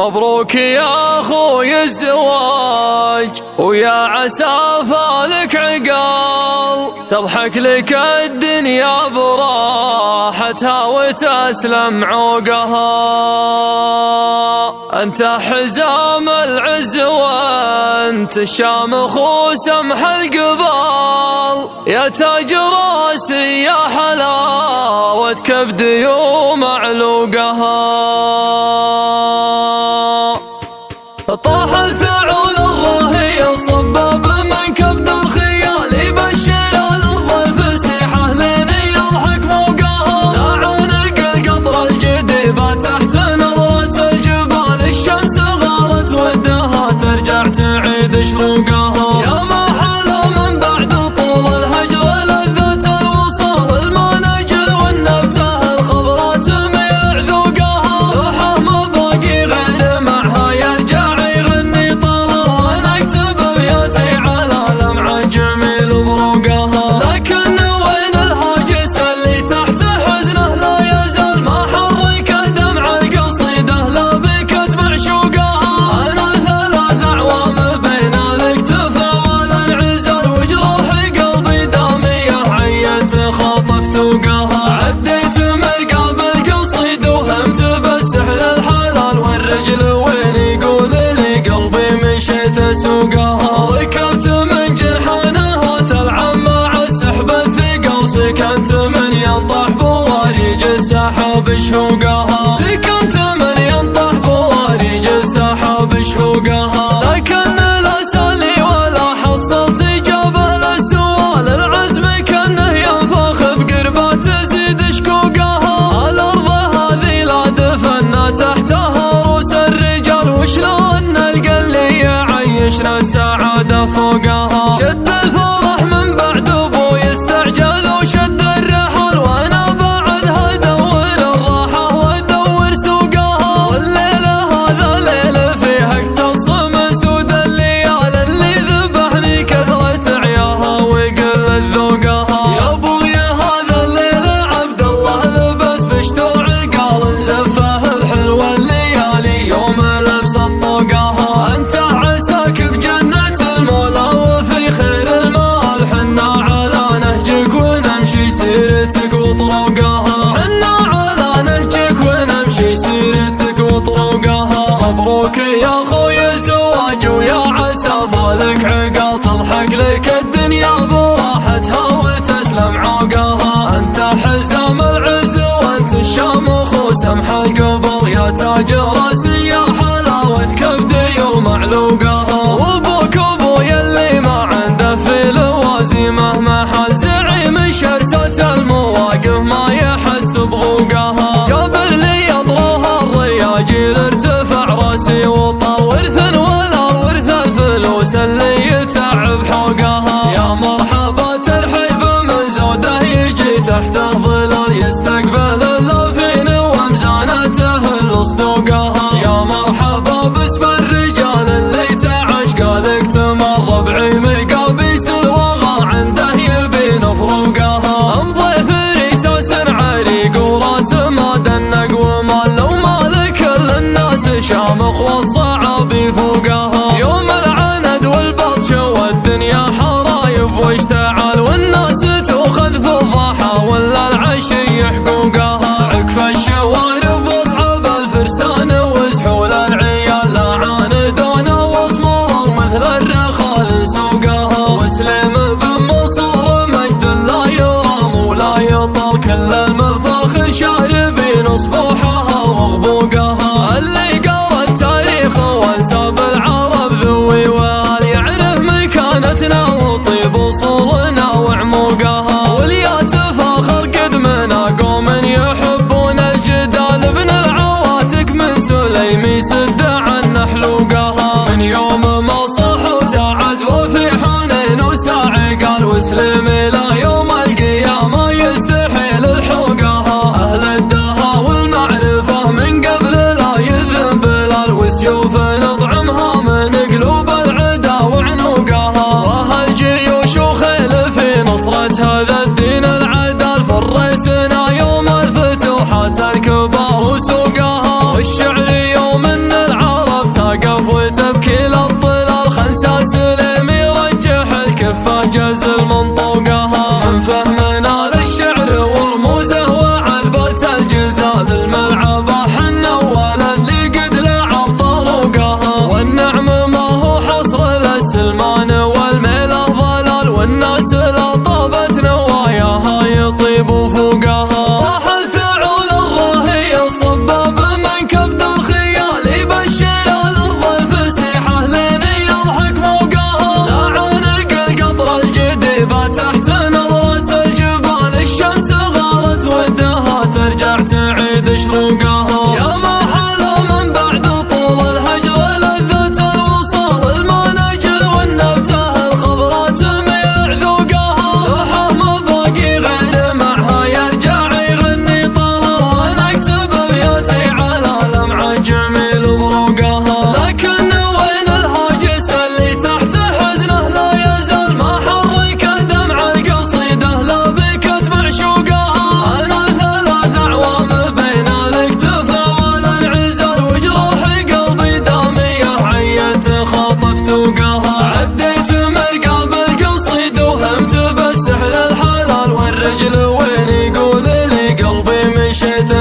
مبروك يا أخوي الزواج، ويا عسى فالك عقال، تضحك لك الدنيا براحتها وتسلم عوقها. أنت حزام العز وأنت الشامخ وسمح القبال، يا تاج راسي يا حلاوة كبدي ومعلوقها. طاح الثعول الراهي الصباب من كبد الخيال، يبشر الأرض الفسيحة لين يضحك موقها. لا عنق القطر الجديبة تحت نظرة الجبال، الشمس غارت ودها ترجع تعيد شروقها. يا ما حلا من بعد طول الهجر لذة الوصال، المناجل والنبته الخضراء تميل عذوقها. لوحه ما باقي غير معها يرجع يغني طلال، نكتب بياتي على لمعة جميل بروقها. لكن وين الهاجس اللي تحت حزنه لا يزال، ما حرك دمع القصيدة لا بكت معشوقها. أنا 3 أعوام بين الاكتفاء والانعزال، وجروح قلبي دامية عيت خاطفت وقاها. عديت مرقاب القصيد وهمت بالسحر الحلال، والرجل وين يقول لي قلبي مشيت اسوقها. ركبت من جنحانها تلعب مع السحب الثقل، سكنت من ينطح بواريج السحاب شهوقها. سكنت من ينطح بواريج السحاب شهوقها. لكن لا سالي ولا حصلت إجابة للسؤال، العزم كأنه ينفخ بقربة تزيد شكوقها. الأرض هذه لا دفنا تحتها روس الرجال، وشلون نلقى اللي يعيشنا السعادة فوقها. شد الفرح من بعد أبوي استعجل وشد الرحل، وأنا بعدها أدور الراحة وأدور سوقها. والليلة هذا ليلة فيها اقتص من سود الليال، اللي ذبحني كثرة عياها وقلة ذوقها. يا أبوي هذا الليلة عبد الله لبس بشتوع قال، انزفه الحلوة الليالي يوم لبس طوقها. أنت عساك بجنة المولى وفي خير المال، حنا على نهجك ونمشي سيرتك وطرقها. حنا على نهجك ونمشي سيرتك وطرقها. مبروك يا أخوي الزواج، ويا عسى فالك عقال، تضحك لك الدنيا براحتها وتسلم عوقها. أنت حزام العز وأنت الشامخ وسمح القبل، يا تاج راسي يا حلاوة كبدي ومعلوقها. وابوك ابويا اللي ما عنده في لوازمه محل، زعيم شرسة المواقف ما يحس بغوقها. جابر لي اضروها الرياجيل ارتفع راسي وطال، ورث ولا ورث الفلوس اللي يتعب حوقها. يا مرحبا ترحيب من زوده يجي تحته ظلال، يستقبل اللافين ومزانته الصدوقها. يا مرحبا باسم الرجال اللي تعش قالك تمر، ربعي مقابيس الوغى عنده يبي نفروقها. امضي فريساس عريق وراس ما دنق ومال، لو مالك للناس شامخ والصعاب فوقها. يوم العند والبطش والدنيا حرايب واشتعال، والناس تأخذ في الضحى ولا العشي حقوقها. عكف الشوارب واصحاب الفرسان وزحول العيال، لا عاندون وصموا مثل الرخال سوقها. وسلم بن منصور مجد لا يرام ولا يطال، كل المفاخر شاربين صبوحها وغبوقها. اللي قرا التاريخ وانساب العرب ذوي وال، يعرف مكانتنا وطيب وصولنا وعموقها. واليا تفاخر قدمنا قوم يحبون الجدال، ابن العواتك من سليم سد عن حلوقها. من يوم ما صح وتعز وفي حنين وساعي قال، وسلم الى يوم القيامة يستحيل الحوقها. اهل الدها والمعرفة من قبل لا يذنب بلال، وسيوف نطعمها من قلوب العدا وعنوقها. واهل جيوش وخيل في نصرة هذا الدين العدال، فرسنا يوم الفتوحات الكبار وسوقها. والشعر يوم ان العالم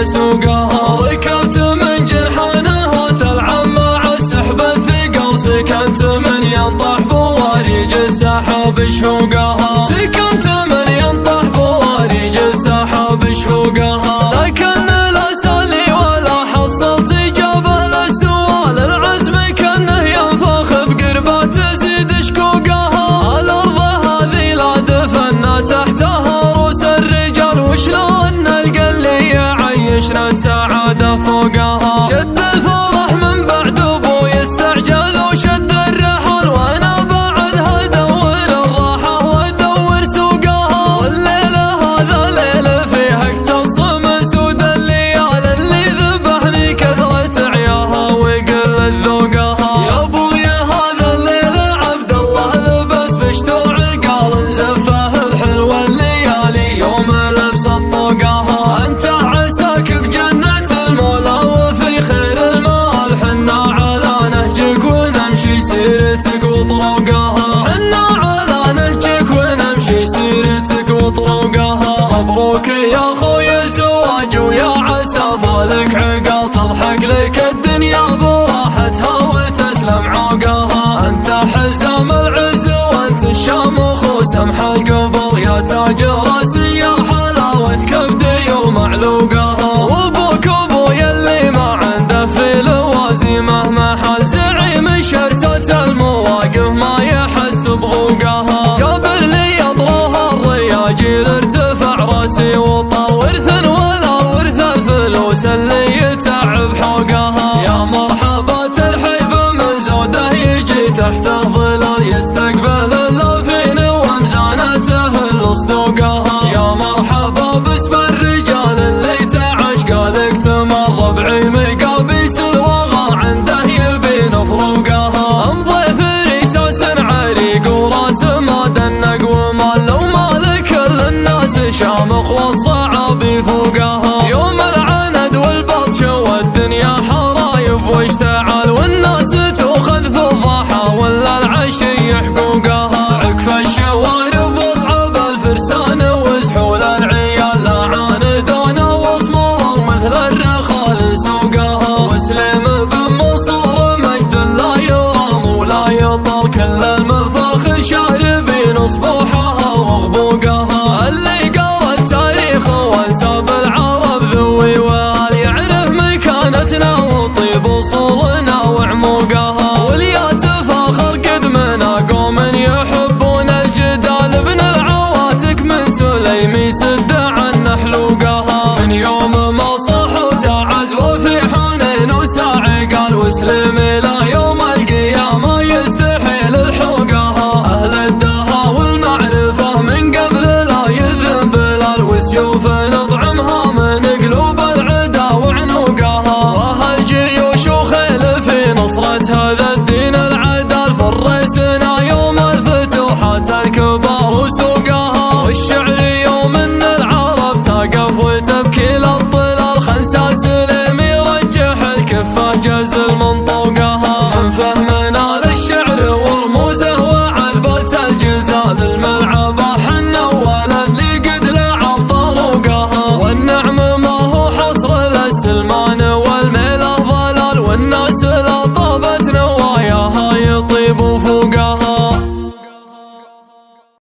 سوقها. ركبت من جنحانها تلعب مع السحب الثقل، سكنت من ينطح بواريج السحاب شهوقها. سكنت من ينطح بواريج السحاب شهوقها. لكن لا سالي ولا حصلت إجابة للسؤال، العزم كأنه ينفخ بقربه تزيد شقوقها. الأرض هذه لا دفنا تحتها روس الرجال، وشلون نلقى اللي يعيشنا السعادة فوقها. شد الفرح من بعد أبوي يستعجل وشد الرحل، وأنا بعدها أدور الراحة وأدور سوقها. والليلة هذا ليل فيها اقتص من سود الليال، اللي ذبحني كثرة عياها وقلة ذوقها. يا أبويا هذا الليل عبد الله لبس بشتو عقال، انزفه الحلو الليالي يوم لبس طوقها. أنت عساك بجنة المولى وفي خير المال، حنا على نهجك ونمشي سيرتك وطرقها. حنا على نهجك ونمشي سيرتك وطرقها. مبروك يا خوي الزواج ويا عسى فالك عقال، تضحك لك الدنيا براحتها وتسلم عوقها. انت حزام العز وانت الشامخ وسمح القبل، يا تاج راسي يا حلاوة كبدي ومعلوقها. وابوك ابويا اللي ما عنده في لوازمه محل، زعيم شرسة المواقف ما يحس بغوقها. جابر لي اطرها الرياجيل ارتفع راسي وطال، ورث ولا ورث الفلوس اللي يتعب حوقها. يا مرحبا ترحيب من زوده يجي تحت ظلال، يستقبل اللافين ومزانته الصدوقها. يا مرحبا باسم الرجال اللي تعشق لك تمر، ربعي مقابيس الوغى عنده يبي نفروقها. امضي فريساس عريق وراس ما دنق ومال، لو مالك كل الناس شامخ والصعاب فوقها. يوم العند والبطش والدنيا حرايب واشتعال، والناس تؤخذ في الضحى ولا العشي حقوقها. عكف الشوارب واصحاب الفرسان وزحول العيال، لا عاندون وصموا مثل الرخال سوقها. وسلم بن منصور مجد لا يرام ولا يطال، كل المفاخر شاربين صبوحها وغبوقها. اللي قرا التاريخ وانساب العرب ذوي وال، يعرف مكانتنا وطيب وصولنا وعموقها. واليا تفاخر قدمنا قوم يحبون الجدال، ابن العواتك من سليمي سد عن حلوقها. من يوم ما صح وتعز وفي حنين وساعي قال، وسلم الى يوم القيامة يستحيل الحوقها. اهل الدها والمعرفة من قبل لا يذنب بلال، وسيوف نطعمها من قلوب العدا وعنوقها. واهل جيوش وخيل في نصرة هذا الدين العدال، فرسنا